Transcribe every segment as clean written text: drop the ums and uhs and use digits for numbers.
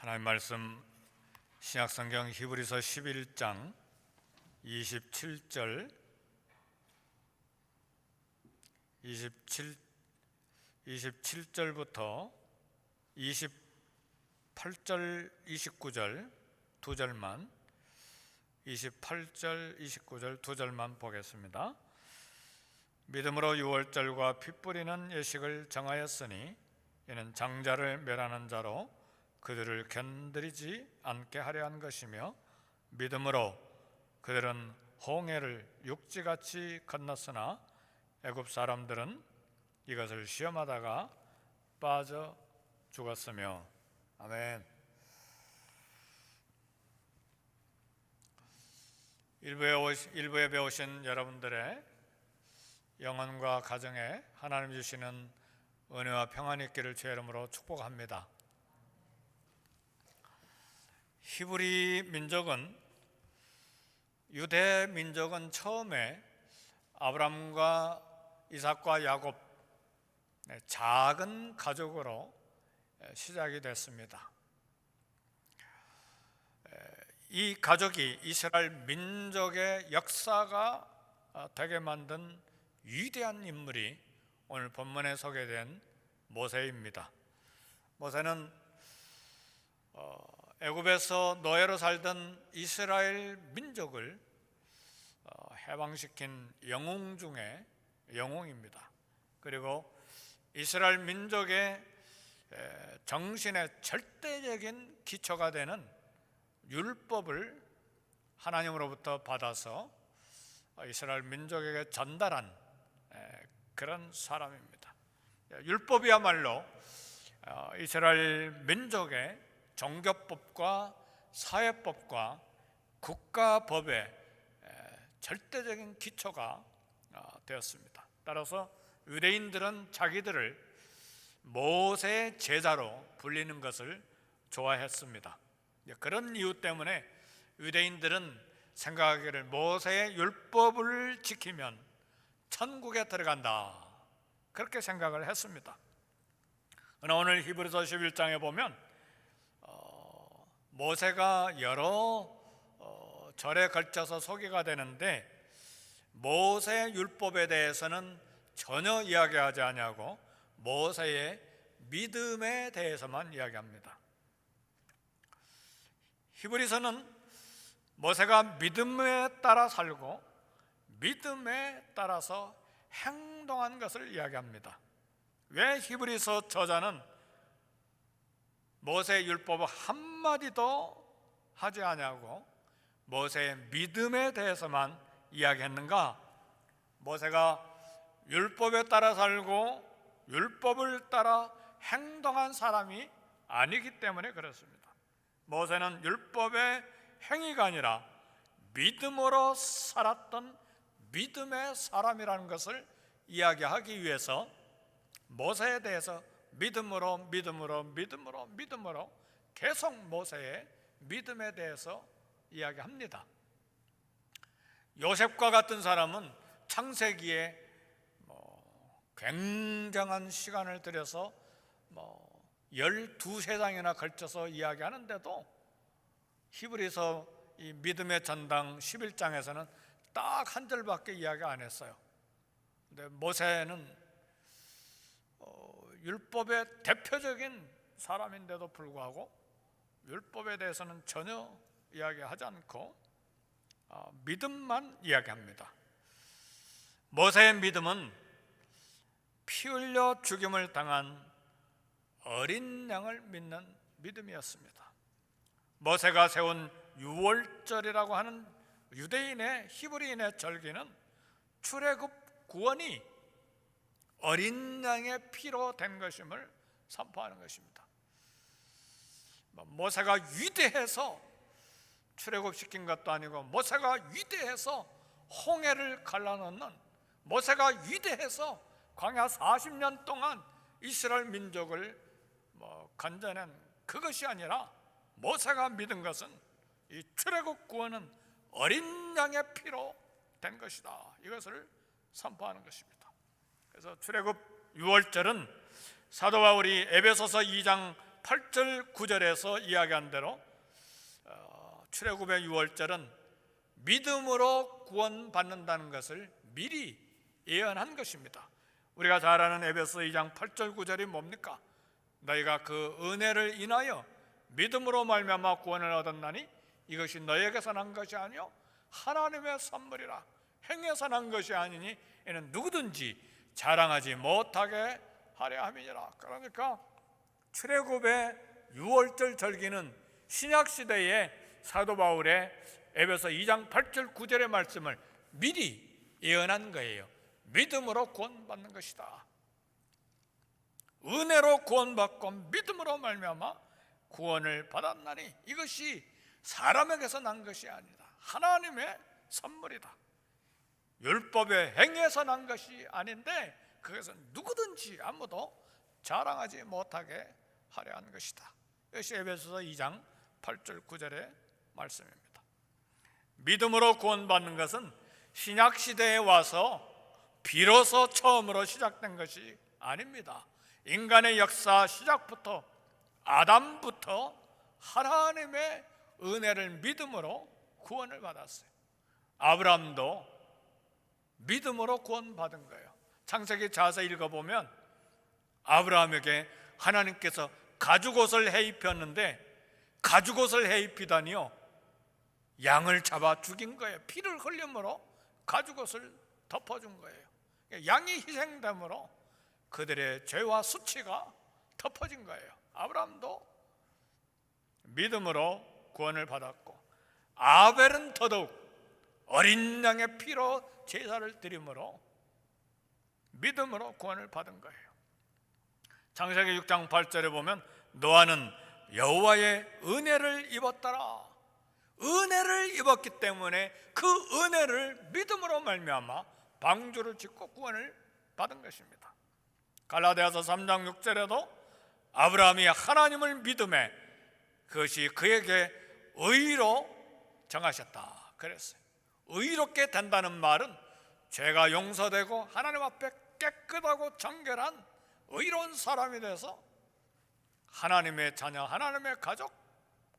하나님 말씀 신약성경 히브리서 11장 27절부터 28절 29절 두 절만 28절 29절 두 절만 보겠습니다. 믿음으로 유월절과 피 뿌리는 예식을 정하였으니 이는 장자를 멸하는 자로 그들을 견디지 않게 하려 한 것이며, 믿음으로 그들은 홍해를 육지같이 건넜으나 애굽 사람들은 이것을 시험하다가 빠져 죽었으며. 아멘. 일부에 배우신 여러분들의 영혼과 가정에 하나님 주시는 은혜와 평안이 있기를 주의 이름으로 축복합니다. 히브리 민족은, 유대 민족은 처음에 아브라함과 이삭과 야곱, 작은 가족으로 시작이 됐습니다. 이 가족이 이스라엘 민족의 역사가 되게 만든 위대한 인물이 오늘 본문에 소개된 모세입니다. 모세는 애굽에서 노예로 살던 이스라엘 민족을 해방시킨 영웅 중에 영웅입니다. 그리고 이스라엘 민족의 정신의 절대적인 기초가 되는 율법을 하나님으로부터 받아서 이스라엘 민족에게 전달한 그런 사람입니다. 율법이야말로 이스라엘 민족의 종교법과 사회법과 국가법의 절대적인 기초가 되었습니다. 따라서 유대인들은 자기들을 모세의 제자로 불리는 것을 좋아했습니다. 그런 이유 때문에 유대인들은 생각하기를 모세의 율법을 지키면 천국에 들어간다, 그렇게 생각을 했습니다. 그러나 오늘 히브리서 11장에 보면 모세가 여러 절에 걸쳐서 소개가 되는데, 모세의 율법에 대해서는 전혀 이야기하지 아니하고 모세의 믿음에 대해서만 이야기합니다. 히브리서는 모세가 믿음에 따라 살고 믿음에 따라서 행동한 것을 이야기합니다. 왜 히브리서 저자는 모세의 율법을 한마디도 하지 아니하고 모세의 믿음에 대해서만 이야기했는가? 모세가 율법에 따라 살고 율법을 따라 행동한 사람이 아니기 때문에 그렇습니다. 모세는 율법의 행위가 아니라 믿음으로 살았던 믿음의 사람이라는 것을 이야기하기 위해서 모세에 대해서 믿음으로 계속 모세의 믿음에 대해서 이야기합니다. 요셉과 같은 사람은 창세기에 굉장한 시간을 들여서 12세장이나 걸쳐서 이야기하는데도 히브리서 이 믿음의 전당 11장에서는 딱 한 절밖에 이야기 안 했어요. 근데 모세는 율법의 대표적인 사람인데도 불구하고 율법에 대해서는 전혀 이야기하지 않고 믿음만 이야기합니다. 모세의 믿음은 피 흘려 죽임을 당한 어린 양을 믿는 믿음이었습니다. 모세가 세운 유월절이라고 하는 유대인의 히브리인의 절기는 출애굽 구원이 어린 양의 피로 된 것임을 선포하는 것입니다. 모세가 위대해서 출애굽시킨 것도 아니고, 모세가 위대해서 홍해를 갈라놓는, 모세가 위대해서 광야 40년 동안 이스라엘 민족을 건져낸 그것이 아니라, 모세가 믿은 것은 이 출애굽 구원은 어린 양의 피로 된 것이다, 이것을 선포하는 것입니다. 그래서 출애굽 유월절은 사도 바울이 에베소서 2장 8절 9절에서 이야기한 대로 출애굽의 6월절은 믿음으로 구원받는다는 것을 미리 예언한 것입니다. 우리가 잘 아는 에베소 2장 8절 9절이 뭡니까? 너희가 그 은혜를 인하여 믿음으로 말미암아 구원을 얻었나니 이것이 너희에게서 난 것이 아니요 하나님의 선물이라. 행해서 난 것이 아니니 이는 누구든지 자랑하지 못하게 하려 함이니라. 그러니까 출애굽의 6월절 절기는 신약시대의 사도 바울의 에베소 2장 8절 9절의 말씀을 미리 예언한 거예요. 믿음으로 구원받는 것이다. 은혜로 구원받고 믿음으로 말미암아 구원을 받았나니 이것이 사람에게서 난 것이 아니다. 하나님의 선물이다. 율법의 행위에서 난 것이 아닌데 그것은 누구든지 아무도 자랑하지 못하게 하려 한 것이다. 이것이 에베소서 2장 8절 9절의 말씀입니다. 믿음으로 구원받는 것은 신약시대에 와서 비로소 처음으로 시작된 것이 아닙니다. 인간의 역사 시작부터 아담부터 하나님의 은혜를 믿음으로 구원을 받았어요. 아브라함도 믿음으로 구원받은 거예요. 창세기 자세히 읽어보면 아브라함에게 하나님께서 가죽옷을 해입혔는데 가죽옷을 해입히다니요 양을 잡아 죽인 거예요. 피를 흘림으로 가죽옷을 덮어준 거예요. 양이 희생됨으로 그들의 죄와 수치가 덮어진 거예요. 아브라함도 믿음으로 구원을 받았고 아벨은 더더욱 어린 양의 피로 제사를 드림으로 믿음으로 구원을 받은 거예요. 창세기 6장 8절에 보면 노아는 여호와의 은혜를 입었더라. 은혜를 입었기 때문에 그 은혜를 믿음으로 말미암아 방주를 짓고 구원을 받은 것입니다. 갈라디아서 3장 6절에도 아브라함이 하나님을 믿음에 그것이 그에게 의로 정하셨다 그랬어요. 의롭게 된다는 말은 죄가 용서되고 하나님 앞에 깨끗하고 정결한 의로운 사람이 돼서 하나님의 자녀, 하나님의 가족,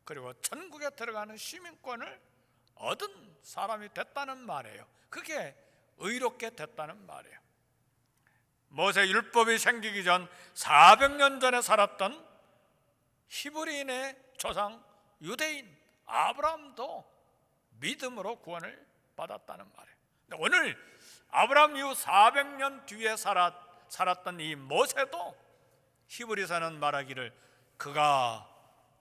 그리고 천국에 들어가는 시민권을 얻은 사람이 됐다는 말이에요. 그게 의롭게 됐다는 말이에요. 모세 율법이 생기기 전 400년 전에 살았던 히브리인의 조상 유대인 아브라함도 믿음으로 구원을 받았다는 말이에요. 오늘 아브라함 이후 400년 뒤에 살았던 이 모세도 히브리서는 말하기를 그가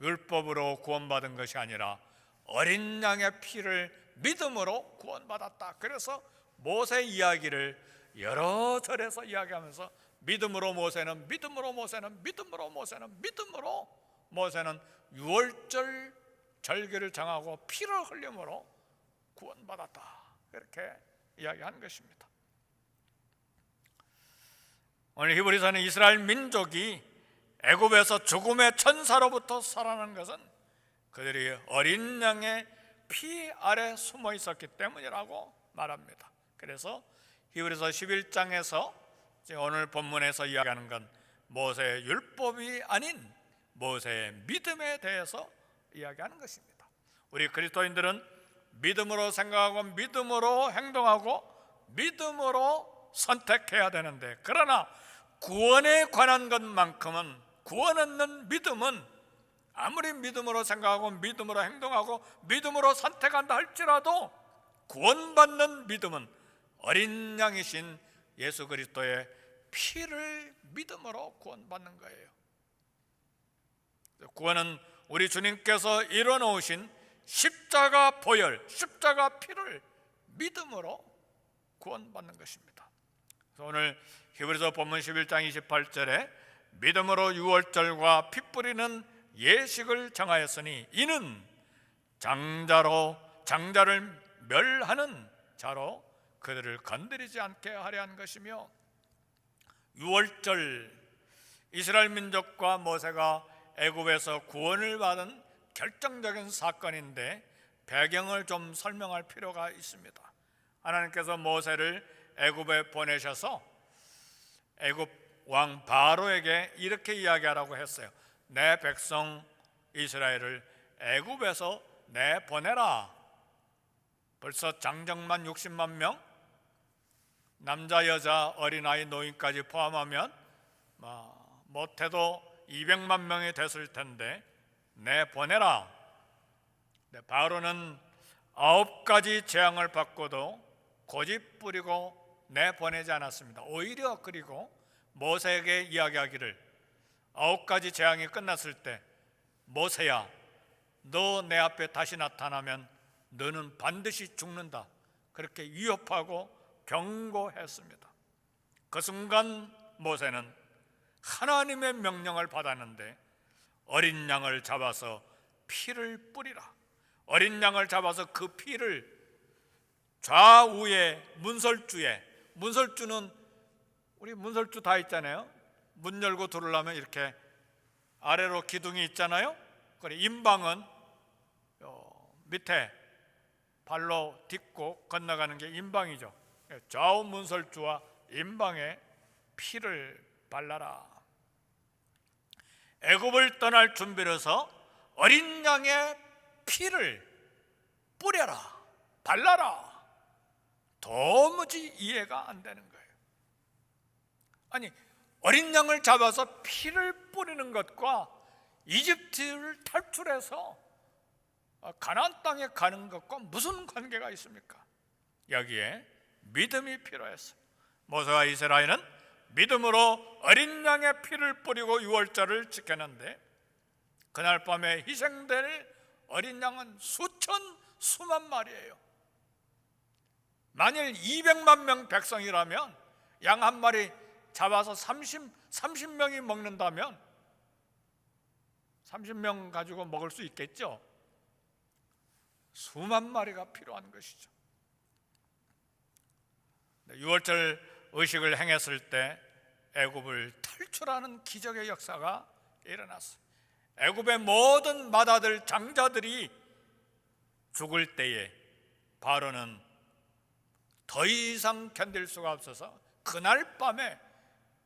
율법으로 구원받은 것이 아니라 어린 양의 피를 믿음으로 구원받았다. 그래서 모세 이야기를 여러 절에서 이야기하면서 믿음으로 모세는 믿음으로 모세는 믿음으로 모세는 믿음으로 모세는 6월절 절기를 정하고 피를 흘림으로 구원받았다. 이렇게 이야기한 것입니다. 오늘 히브리서는 이스라엘 민족이 애굽에서 죽음의 천사로부터 살아난 것은 그들이 어린 양의 피 아래 숨어 있었기 때문이라고 말합니다. 그래서 히브리서 11장에서 오늘 본문에서 이야기하는 건 모세의 율법이 아닌 모세의 믿음에 대해서 이야기하는 것입니다. 우리 그리스도인들은 믿음으로 생각하고 믿음으로 행동하고 믿음으로 선택해야 되는데, 그러나 구원에 관한 것만큼은, 구원 얻는 믿음은 아무리 믿음으로 생각하고 믿음으로 행동하고 믿음으로 선택한다 할지라도 구원받는 믿음은 어린 양이신 예수 그리스도의 피를 믿음으로 구원받는 거예요. 구원은 우리 주님께서 이뤄놓으신 십자가 보혈, 십자가 피를 믿음으로 구원받는 것입니다. 그래서 오늘 히브리서 본문 11장 28절에 믿음으로 유월절과 피 뿌리는 예식을 정하였으니 이는 장자를 멸하는 자로 그들을 건드리지 않게 하려 한 것이며, 유월절 이스라엘 민족과 모세가 애굽에서 구원을 받은 결정적인 사건인데 배경을 좀 설명할 필요가 있습니다. 하나님께서 모세를 애굽에 보내셔서 애굽 왕 바로에게 이렇게 이야기하라고 했어요. 내 백성 이스라엘을 애굽에서 내보내라. 벌써 장정만 60만 명, 남자 여자 어린아이 노인까지 포함하면 못해도 200만 명이 됐을 텐데 내보내라. 바로는 9가지 재앙을 받고도 고집 부리고 내보내지 않았습니다. 오히려 그리고 모세에게 이야기하기를 9가지 재앙이 끝났을 때 모세야, 너 내 앞에 다시 나타나면 너는 반드시 죽는다. 그렇게 위협하고 경고했습니다. 그 순간 모세는 하나님의 명령을 받았는데 어린 양을 잡아서 피를 뿌리라. 어린 양을 잡아서 그 피를 좌우에 문설주는 우리 문설주 다 있잖아요. 문 열고 들어오려면 이렇게 아래로 기둥이 있잖아요. 그리고 임방은 밑에 발로 딛고 건너가는 게 임방이죠. 좌우 문설주와 임방에 피를 발라라. 애굽을 떠날 준비를 해서 어린 양의 피를 뿌려라, 발라라. 도무지 이해가 안 되는 거예요. 아니, 어린 양을 잡아서 피를 뿌리는 것과 이집트를 탈출해서 가나안 땅에 가는 것과 무슨 관계가 있습니까? 여기에 믿음이 필요했어요. 모세와 이스라엘은 믿음으로 어린 양의 피를 뿌리고 유월절을 지켰는데 그날 밤에 희생될 어린 양은 수만 마리예요. 만일 200만 명 백성이라면 양 한 마리 잡아서 30명이 먹는다면 30명 가지고 먹을 수 있겠죠. 수만 마리가 필요한 것이죠. 유월절 의식을 행했을 때 애굽을 탈출하는 기적의 역사가 일어났어요. 애굽의 모든 맏아들 장자들이 죽을 때에 바로는 더 이상 견딜 수가 없어서 그날 밤에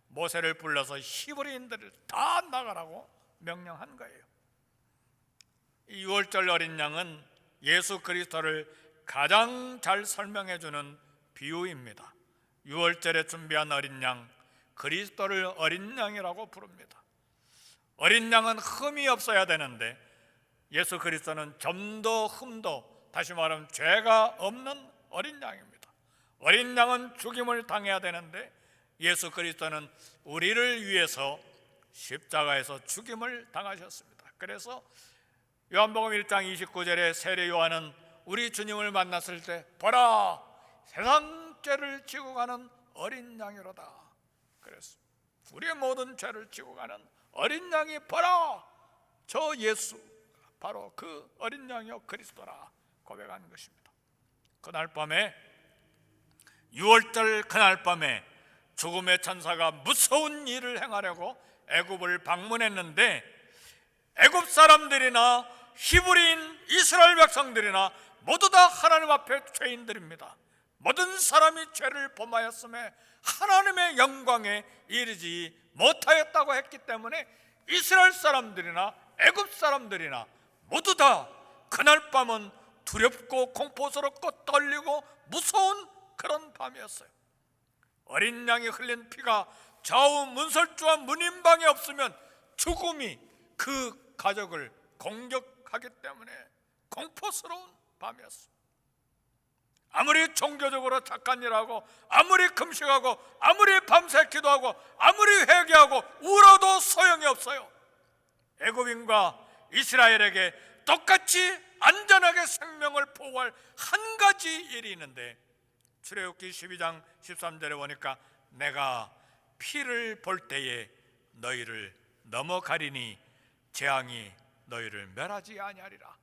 모세를 불러서 히브리인들을 다 나가라고 명령한 거예요. 이 유월절 어린 양은 예수 그리스도를 가장 잘 설명해 주는 비유입니다. 유월절에 준비한 어린 양, 그리스도를 어린 양이라고 부릅니다. 어린 양은 흠이 없어야 되는데 예수 그리스도는 점도 흠도, 다시 말하면 죄가 없는 어린 양입니다. 어린 양은 죽임을 당해야 되는데 예수 그리스도는 우리를 위해서 십자가에서 죽임을 당하셨습니다. 그래서 요한복음 1장 29절에 세례 요한은 우리 주님을 만났을 때 보라, 세상 죄를 지고 가는 어린 양이로다. 그래서 우리의 모든 죄를 지고 가는 어린 양이 보라, 저 예수 바로 그 어린 양이요 그리스도라 고백하는 것입니다. 그날 밤에, 유월절 그날 밤에 죽음의 천사가 무서운 일을 행하려고 애굽을 방문했는데 애굽 사람들이나 히브리인 이스라엘 백성들이나 모두 다 하나님 앞에 죄인들입니다. 모든 사람이 죄를 범하였음에 하나님의 영광에 이르지 못하였다고 했기 때문에 이스라엘 사람들이나 애굽 사람들이나 모두 다 그날 밤은 두렵고 공포스럽고 떨리고 무서운 그런 밤이었어요. 어린 양이 흘린 피가 좌우 문설주와 문인방에 없으면 죽음이 그 가족을 공격하기 때문에 공포스러운 밤이었어요. 아무리 종교적으로 착한 일하고 아무리 금식하고 아무리 밤새 기도하고 아무리 회개하고 울어도 소용이 없어요. 애굽인과 이스라엘에게 똑같이 안전하게 생명을 보호할 한 가지 일이 있는데 출애굽기 12장 13절에 보니까 내가 피를 볼 때에 너희를 넘어가리니 재앙이 너희를 멸하지 아니하리라.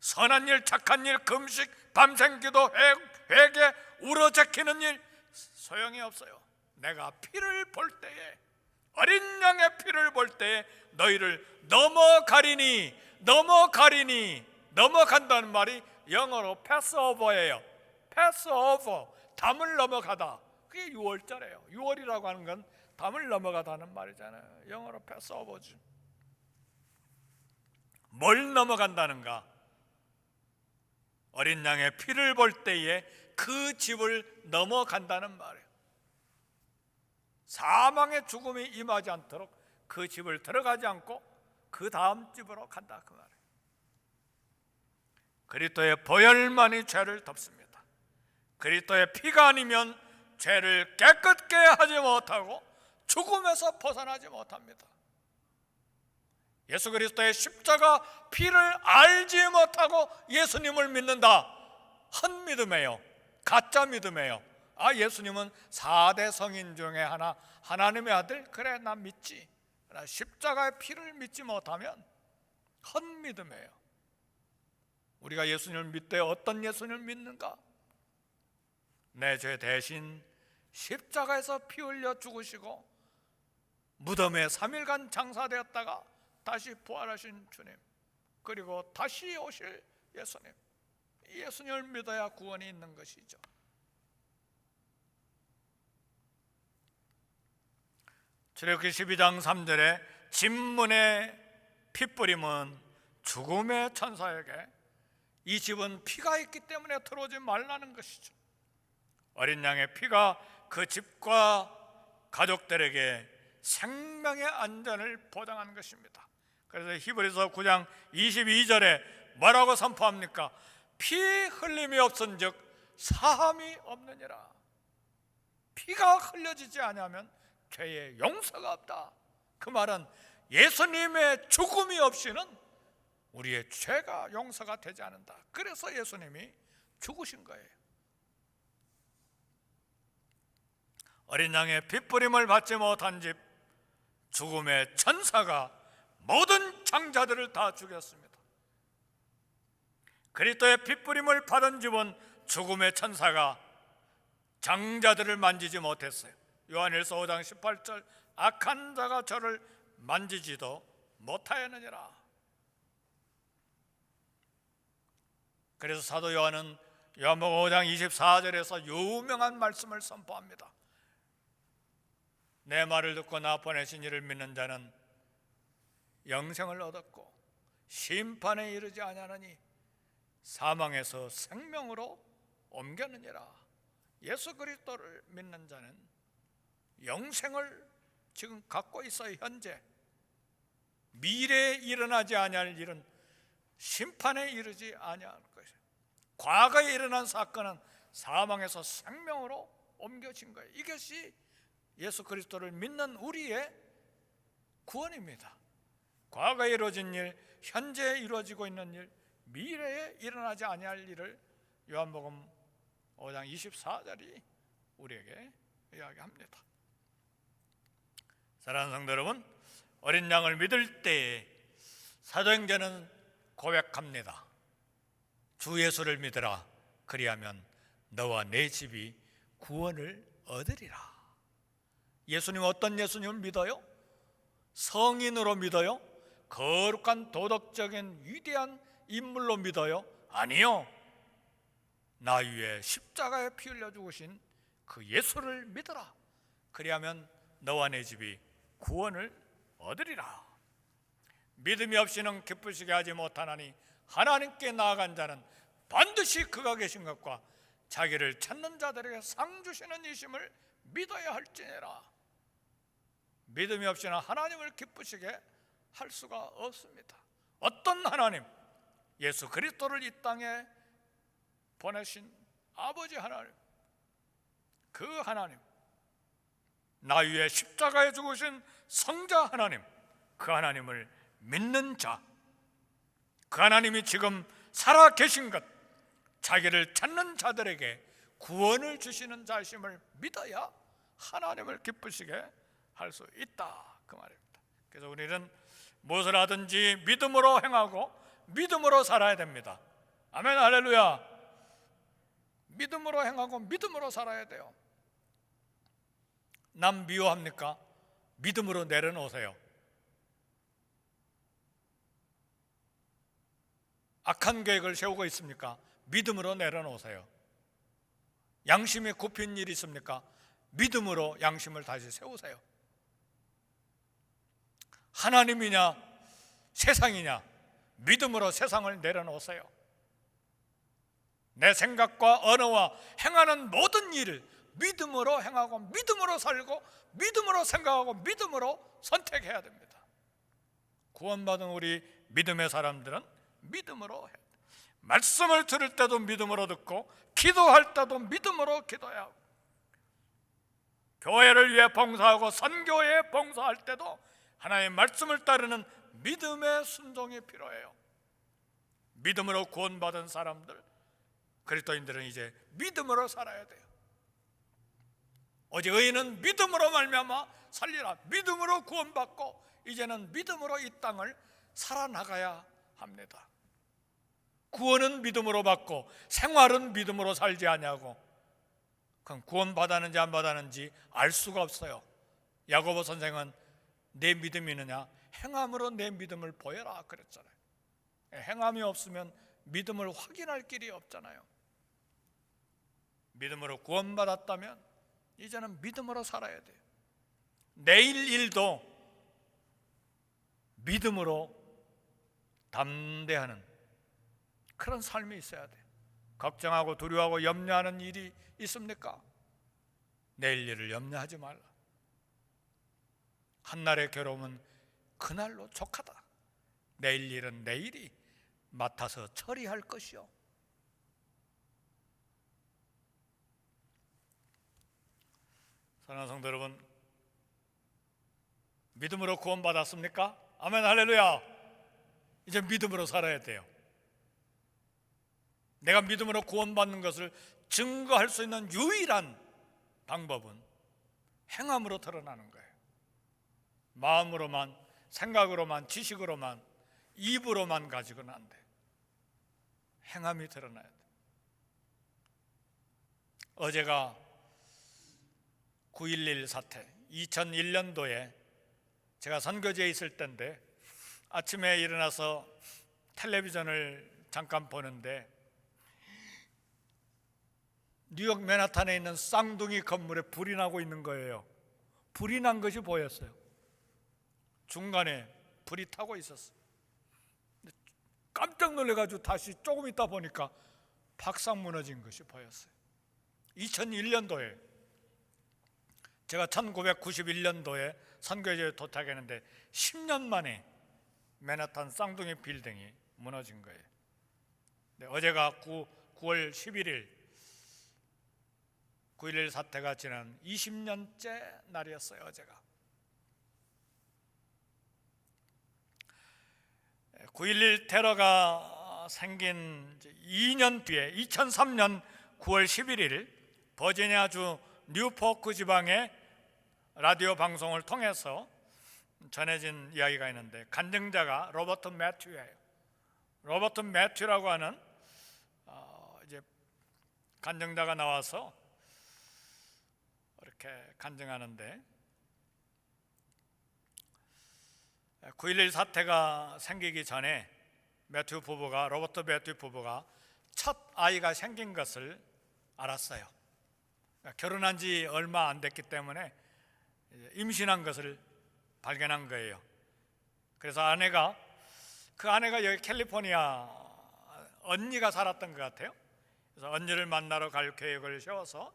선한 일, 착한 일, 금식, 밤샘 기도, 회개, 울어제키는 일 소용이 없어요. 내가 피를 볼 때에, 어린 양의 피를 볼 때에 너희를 넘어가리니, 넘어간다는 말이 영어로 패스오버예요. 패스오버, 담을 넘어가다. 그게 6월절이에요. 6월이라고 하는 건 담을 넘어가다는 말이잖아요. 영어로 패스 오버지. 뭘 넘어간다는가? 어린 양의 피를 볼 때에 그 집을 넘어간다는 말이에요. 사망의 죽음이 임하지 않도록 그 집을 들어가지 않고 그 다음 집으로 간다, 그 말이에요. 그리스도의 보혈만이 죄를 덮습니다. 그리스도의 피가 아니면 죄를 깨끗게 하지 못하고 죽음에서 벗어나지 못합니다. 예수 그리스도의 십자가 피를 알지 못하고 예수님을 믿는다, 헛믿음이에요. 가짜 믿음이에요. 아, 예수님은 4대 성인 중에 하나, 하나님의 아들, 그래 나 믿지. 그러나 십자가의 피를 믿지 못하면 헛믿음이에요. 우리가 예수님을 믿되 어떤 예수님을 믿는가? 내 죄 대신 십자가에서 피 흘려 죽으시고 무덤에 3일간 장사되었다가 다시 부활하신 주님, 그리고 다시 오실 예수님, 이 예수님을 믿어야 구원이 있는 것이죠. 출애굽기 12장 3절에 집문의 핏뿌림은 죽음의 천사에게 이 집은 피가 있기 때문에 들어오지 말라는 것이죠. 어린 양의 피가 그 집과 가족들에게 생명의 안전을 보장하는 것입니다. 그래서 히브리서 9장 22절에 뭐라고 선포합니까? 피 흘림이 없은즉 사함이 없느니라. 피가 흘려지지 않으면 죄의 용서가 없다. 그 말은 예수님의 죽음이 없이는 우리의 죄가 용서가 되지 않는다. 그래서 예수님이 죽으신 거예요. 어린 양의 핏부림을 받지 못한 집, 죽음의 천사가 모든 장자들을 다 죽였습니다. 그리스도의 핏부림을 받은 집은 죽음의 천사가 장자들을 만지지 못했어요. 요한일서 5장 18절, 악한 자가 저를 만지지도 못하였느니라. 그래서 사도 요한은 요한복음 5장 24절에서 유명한 말씀을 선포합니다. 내 말을 듣고 나 보내신 이를 믿는 자는 영생을 얻었고 심판에 이르지 아니하느니 사망에서 생명으로 옮겼느니라. 예수 그리스도를 믿는 자는 영생을 지금 갖고 있어요. 현재 미래에 일어나지 아니할 일은 심판에 이르지 아니할 것이에요. 과거에 일어난 사건은 사망에서 생명으로 옮겨진 거예요. 이것이 예수 그리스도를 믿는 우리의 구원입니다. 과거에 이루어진 일, 현재에 이루어지고 있는 일, 미래에 일어나지 아니할 일을 요한복음 5장 24절이 우리에게 이야기합니다. 사랑하는 성도 여러분, 어린 양을 믿을 때에 사도행전은 고백합니다. 주 예수를 믿으라. 그리하면 너와 내 집이 구원을 얻으리라. 예수님, 어떤 예수님을 믿어요? 성인으로 믿어요? 거룩한 도덕적인 위대한 인물로 믿어요? 아니요. 나 위에 십자가에 피 흘려 죽으신 그 예수를 믿어라. 그리하면 너와 내 집이 구원을 얻으리라. 믿음이 없이는 기쁘시게 하지 못하나니 하나님께 나아간 자는 반드시 그가 계신 것과 자기를 찾는 자들에게 상 주시는 이심을 믿어야 할지니라. 믿음이 없이는 하나님을 기쁘시게 할 수가 없습니다. 어떤 하나님? 예수 그리스도를 이 땅에 보내신 아버지 하나님, 그 하나님, 나 위에 십자가에 죽으신 성자 하나님, 그 하나님을 믿는 자, 그 하나님이 지금 살아 계신 것, 자기를 찾는 자들에게 구원을 주시는 자심을 믿어야 하나님을 기쁘시게 할 수 있다, 그 말입니다. 그래서 우리는 무엇을 하든지 믿음으로 행하고 믿음으로 살아야 됩니다. 아멘, 할렐루야. 믿음으로 행하고 믿음으로 살아야 돼요. 남 미워합니까? 믿음으로 내려놓으세요. 악한 계획을 세우고 있습니까? 믿음으로 내려놓으세요. 양심이 굽힌 일이 있습니까? 믿음으로 양심을 다시 세우세요. 하나님이냐 세상이냐, 믿음으로 세상을 내려놓으세요. 내 생각과 언어와 행하는 모든 일을 믿음으로 행하고 믿음으로 살고 믿음으로 생각하고 믿음으로 선택해야 됩니다. 구원받은 우리 믿음의 사람들은 믿음으로 해야 돼요. 말씀을 들을 때도 믿음으로 듣고 기도할 때도 믿음으로 기도해야 하고, 교회를 위해 봉사하고 선교에 봉사할 때도 하나님의 말씀을 따르는 믿음의 순종이 필요해요. 믿음으로 구원받은 사람들, 그리스도인들은 이제 믿음으로 살아야 돼요. 오직 의인은 믿음으로 말미암아 살리라. 믿음으로 구원받고 이제는 믿음으로 이 땅을 살아나가야 합니다. 구원은 믿음으로 받고 생활은 믿음으로 살지 아니하고, 그럼 구원 받았는지 안 받았는지 알 수가 없어요. 야고보 선생은 내 믿음이 있느냐, 행함으로 내 믿음을 보여라 그랬잖아요. 행함이 없으면 믿음을 확인할 길이 없잖아요. 믿음으로 구원받았다면 이제는 믿음으로 살아야 돼요. 내일 일도 믿음으로 담대하는 그런 삶이 있어야 돼요. 걱정하고 두려워하고 염려하는 일이 있습니까? 내일 일을 염려하지 말라. 한날의 괴로움은 그날로 족하다. 내일 일은 내일이 맡아서 처리할 것이요. 사랑하는 성도 여러분, 믿음으로 구원받았습니까? 아멘, 할렐루야. 이제 믿음으로 살아야 돼요. 내가 믿음으로 구원받는 것을 증거할 수 있는 유일한 방법은 행함으로 드러나는 거예요. 마음으로만, 생각으로만, 지식으로만, 입으로만 가지고는 안 돼. 행함이 드러나야 돼. 어제가 9.11 사태, 2001년도에 제가 선교지에 있을 때인데, 아침에 일어나서 텔레비전을 잠깐 보는데 뉴욕 맨하탄에 있는 쌍둥이 건물에 불이 나고 있는 거예요. 불이 난 것이 보였어요. 중간에 불이 타고 있었어요. 깜짝 놀라가지고 다시 조금 있다 보니까 박상 무너진 것이 보였어요. 2001년도에 제가 1991년도에 선교지에 도착했는데 10년 만에 맨하탄 쌍둥이 빌딩이 무너진 거예요. 어제가 9월 11일 9.11 사태가 지난 20년째 날이었어요. 어제가 9.11 테러가 생긴 2년 뒤에 2003년 9월 11일 버지니아주 뉴포크 지방의 라디오 방송을 통해서 전해진 이야기가 있는데, 간증자가 로버트 매튜예요. 로버트 매튜라고 하는 이제 간증자가 나와서 이렇게 간증하는데, 9.11 사태가 생기기 전에 로버트 매튜 부부가 첫 아이가 생긴 것을 알았어요. 결혼한 지 얼마 안 됐기 때문에 임신한 것을 발견한 거예요. 그래서 그 아내가 여기 캘리포니아 언니가 살았던 것 같아요. 그래서 언니를 만나러 갈 계획을 세워서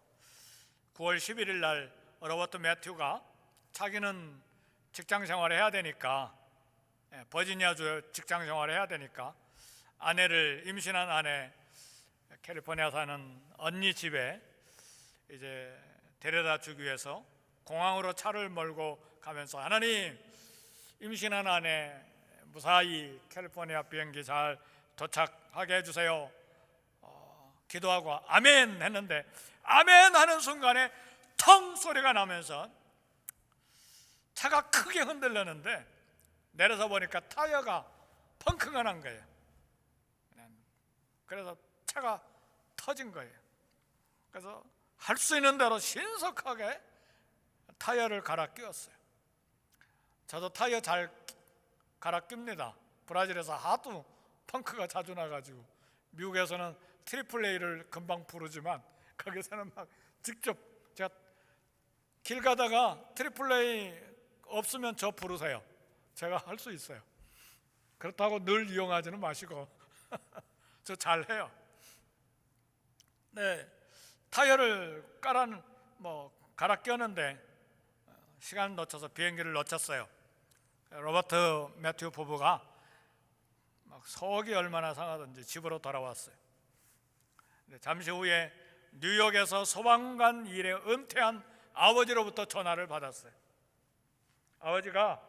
9월 11일 날 로버트 매튜가 자기는 직장 생활을 해야 되니까, 버지니아주 직장 생활을 해야 되니까 임신한 아내 캘리포니아 사는 언니 집에 이제 데려다 주기 위해서 공항으로 차를 몰고 가면서, 하나님, 임신한 아내 무사히 캘리포니아 비행기 잘 도착하게 해주세요, 기도하고 아멘 했는데, 아멘 하는 순간에 텅 소리가 나면서 차가 크게 흔들렸는데, 내려서 보니까 타이어가 펑크가 난 거예요. 그래서 차가 터진 거예요. 그래서 할 수 있는 대로 신속하게 타이어를 갈아 끼웠어요. 저도 타이어 잘 갈아 낍니다. 브라질에서 하도 펑크가 자주 나가지고, 미국에서는 트리플 A를 금방 부르지만 거기서는 막 직접, 제가 길 가다가 트리플 A 없으면 저 부르세요. 제가 할 수 있어요. 그렇다고 늘 이용하지는 마시고 저 잘해요. 네, 타이어를 갈아 껴는데 시간 놓쳐서 비행기를 놓쳤어요. 로버트 매튜 부부가 막 속이 얼마나 상하든지 집으로 돌아왔어요. 잠시 후에 뉴욕에서 소방관 일에 은퇴한 아버지로부터 전화를 받았어요. 아버지가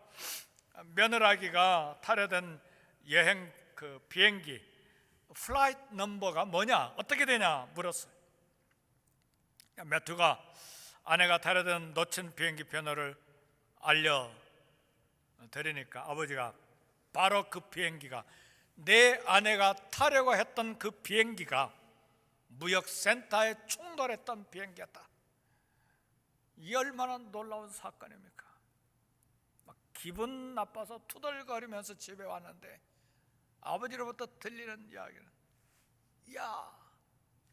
며느라기가 타려던 여행 그 비행기 플라이트 넘버가 뭐냐, 어떻게 되냐 물었어요. 매튜가 아내가 타려던 놓친 비행기 번호를 알려드리니까 아버지가 바로 그 비행기가, 내 아내가 타려고 했던 그 비행기가 무역센터에 충돌했던 비행기였다. 이 얼마나 놀라운 사건입니까? 막 기분 나빠서 투덜거리면서 집에 왔는데 아버지로부터 들리는 이야기는, 야,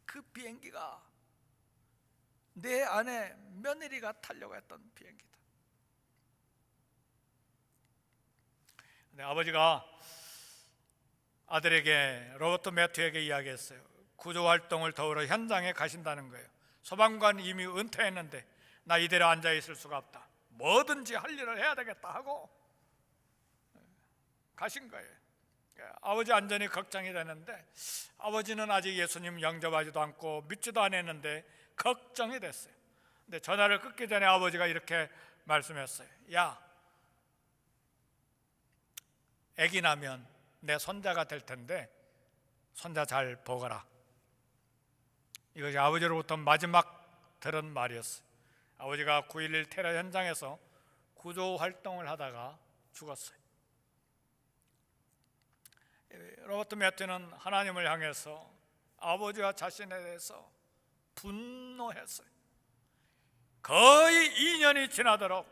그 비행기가 내 아내 며느리가 타려고 했던 비행기다. 근데 아버지가 아들에게, 로버트 매튜에게 이야기했어요. 구조활동을 도우러 현장에 가신다는 거예요. 소방관 이미 은퇴했는데 나 이대로 앉아있을 수가 없다, 뭐든지 할 일을 해야 되겠다 하고 가신 거예요. 아버지 안전이 걱정이 되는데 아버지는 아직 예수님 영접하지도 않고 믿지도 않았는데 걱정이 됐어요. 근데 전화를 끊기 전에 아버지가 이렇게 말씀했어요. 야, 아기 나면 내 손자가 될 텐데 손자 잘 보거라. 이것이 아버지로부터 마지막 들은 말이었어요. 아버지가 9.11 테러 현장에서 구조 활동을 하다가 죽었어요. 로버트 매튜는 하나님을 향해서 아버지와 자신에 대해서 분노했어요. 거의 2년이 지나도록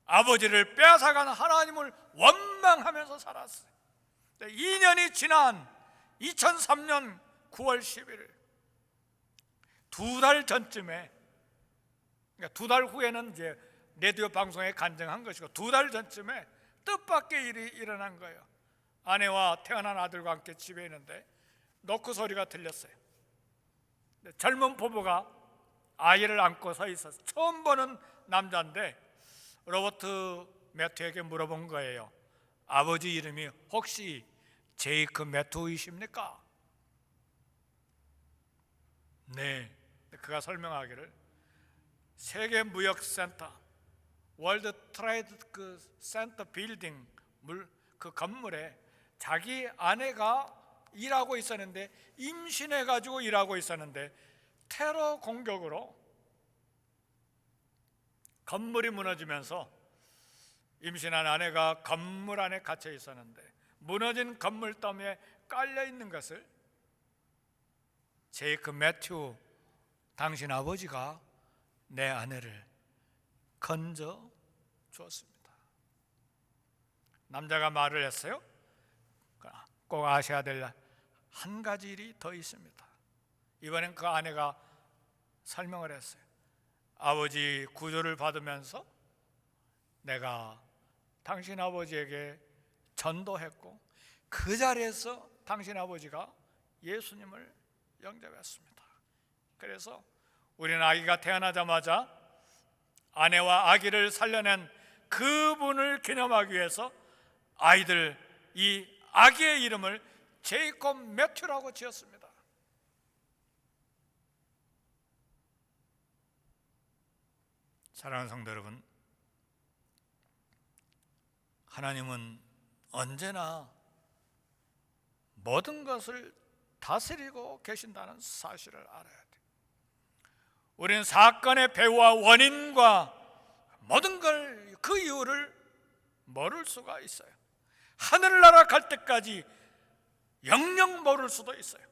아버지를 빼앗아간 하나님을 원망하면서 살았어요. 2년이 지난 2003년 9월 11일, 2달 전쯤에, 그러니까 2달 후에는 이제 라디오 방송에 간증한 것이고 2달 전쯤에 뜻밖의 일이 일어난 거예요. 아내와 태어난 아들과 함께 집에 있는데 노크 소리가 들렸어요. 젊은 부부가 아이를 안고 서 있어서 처음 보는 남자인데 로버트 매튜에게 물어본 거예요. 아버지 이름이 혹시 제이크 매튜이십니까? 네. 그가 설명하기를 세계 무역센터 월드 트레이드 그 센터 빌딩 그 건물에 자기 아내가 일하고 있었는데, 임신해 가지고 일하고 있었는데 테러 공격으로 건물이 무너지면서 임신한 아내가 건물 안에 갇혀 있었는데 무너진 건물 더미에 깔려 있는 것을 제이크 매튜, 당신 아버지가 내 아내를 건져 주었습니다. 남자가 말을 했어요. 꼭 아셔야 될 한 가지 일이 더 있습니다. 이번엔 그 아내가 설명을 했어요. 아버지 구조를 받으면서 내가 당신 아버지에게 전도했고 그 자리에서 당신 아버지가 예수님을 영접했습니다. 그래서 우리는 아기가 태어나자마자 아내와 아기를 살려낸 그분을 기념하기 위해서 이 아기의 이름을 제이콥 매튜라고 지었습니다. 사랑하는 성도 여러분, 하나님은 언제나 모든 것을 다스리고 계신다는 사실을 알아야 돼요. 우리는 사건의 배후와 원인과 모든 걸, 그 이유를 모를 수가 있어요. 하늘나라 갈 때까지 영영 모를 수도 있어요.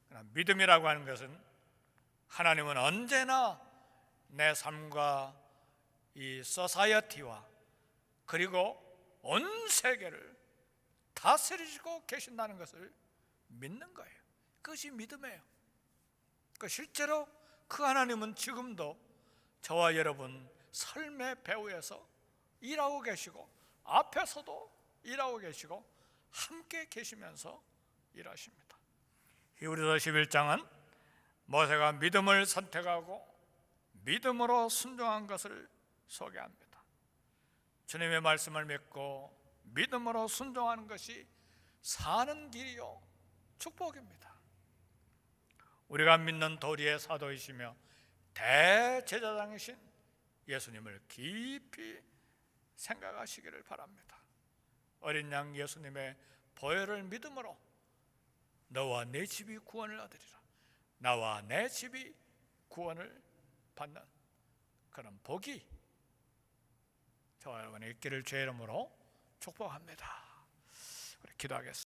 그러나 믿음이라고 하는 것은 하나님은 언제나 내 삶과 이 소사이어티와 그리고 온 세계를 다스리시고 계신다는 것을 믿는 거예요. 그것이 믿음이에요. 실제로 그 하나님은 지금도 저와 여러분 삶의 배후에서 일하고 계시고 앞에서도 일하고 계시고 함께 계시면서 일하십니다. 히브리서 11장은 모세가 믿음을 선택하고 믿음으로 순종한 것을 소개합니다. 주님의 말씀을 믿고 믿음으로 순종하는 것이 사는 길이요 축복입니다. 우리가 믿는 도리의 사도이시며 대제사장이신 예수님을 깊이 생각하시기를 바랍니다. 어린 양 예수님의 보혈을 믿음으로 너와 내 집이 구원을 얻으리라. 나와 내 집이 구원을 받는 그런 복이 저와 여러분의 있기를 주의 이름으로 축복합니다. 우리 기도하겠습니다.